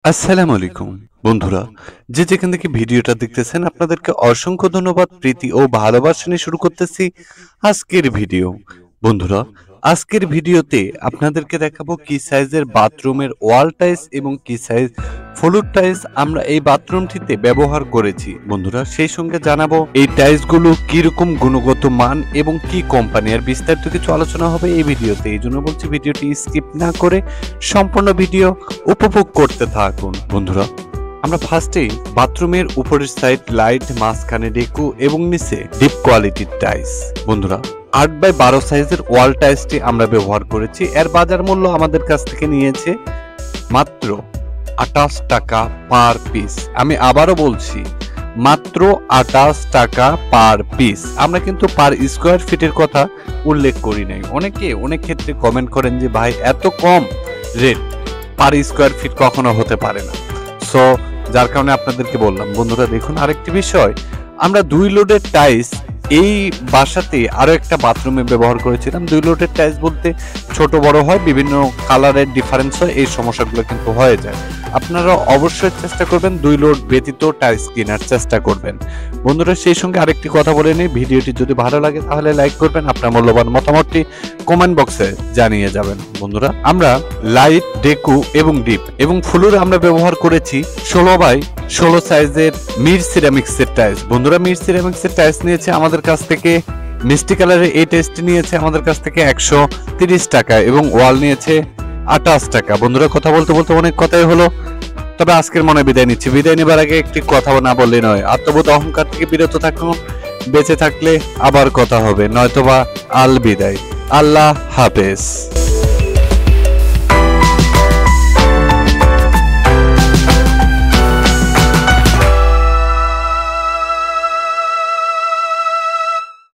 আসসালামু আলাইকুম বন্ধুরা, যে যেখান থেকে ভিডিওটা দেখতেছেন আপনাদেরকে অসংখ্য ধন্যবাদ। প্রীতি ও ভালোবাসা নিয়ে শুরু করতেছি আজকের ভিডিও। বন্ধুরা, আজকের ভিডিওতে আপনাদেরকে দেখাবো কি সাইজের বাথরুমের ওয়াল টাইলস এবং কি সাইজ ফ্লোর টাইলস আমরা এই বাথরুমটিতে ব্যবহার করেছি। বন্ধুরা, সেই সঙ্গে জানাবো এই টাইলসগুলো কিরকম গুণগত মান এবং কি কোম্পানি, আর বিস্তারিত কিছু আলোচনা হবে এই ভিডিওতে। এই জন্য বলছি ভিডিওটি স্কিপ না করে সম্পূর্ণ ভিডিও উপভোগ করতে থাকুন। বন্ধুরা, আমরা ফার্স্টে বাথরুমের উপরের সাইড লাইট, মাঝখানে ডেকো এবং নিচে ডিপ কোয়ালিটির টাইলস। বন্ধুরা, 8x12 সাইজের ওয়াল টাইলসটি আমরা ব্যবহার করেছি। এর বাজার মূল্য আমাদের কাছ থেকে নিয়েছে মাত্র 28 টাকা পার পিস। আমি আবারও বলছি, মাত্র 28 টাকা পার পিস। আমরা কিন্তু পার স্কোয়ার ফিটের কথা উল্লেখ করি নাই। অনেকে অনেক ক্ষেত্রে কমেন্ট করেন যে ভাই এত কম রেট পার স্কোয়ার ফিট কখনো হতে পারে না। সো যার কারণে আপনাদেরকে বললাম। বন্ধুরা দেখুন, আরেকটি বিষয়, আমরা 2 লোডের টাইলস এই বাসাতে আরো একটা বাথরুমে ব্যবহার করেছিলাম। 2 লোডের টাইলস বলতে ছোট বড় হয়, বিভিন্ন কালারের ডিফারেন্স হয়, এই সমস্যাগুলো কিন্তু হয়ে যায়। আপনারা অবশ্যই চেষ্টা করবেন 2 লোড ব্যতীত টাইলস কেনার চেষ্টা করবেন। বন্ধুরা, সেই সঙ্গে আরেকটি কথা বলে নিই, ভিডিওটি যদি ভালো লাগে তাহলে লাইক করবেন, আপনার মূল্যবান মতামতটি কমেন্ট বক্সে জানিয়ে যাবেন। বন্ধুরা, আমরা লাইট, ডেকো এবং ডিপ এবং ফ্লোরে আমরা ব্যবহার করেছি 16x16 সাইজের মির সিরামিক্সের টাইলস। বন্ধুরা, মির সিরামিক্সের টাইলস নিয়েছে আমাদের কাছ থেকে, মিষ্টি কালারের এই টাইলসটি নিয়েছে আমাদের কাছ থেকে 130 টাকা এবং ওয়াল নিয়েছে 28 টাকা। বন্ধুরা, কথা বলতে বলতে অনেক কথাই হলো, তবে আজকের মনে বিদায় নিচ্ছি। বিদায় নেবার আগে একটি কথা না বললে নয়, আত্মবোধ অহংকার থেকে বিরত থাকুন। বেঁচে থাকলে আবার কথা হবে, নয়তোবা আল বিদায়। আল্লাহ হাফেজ।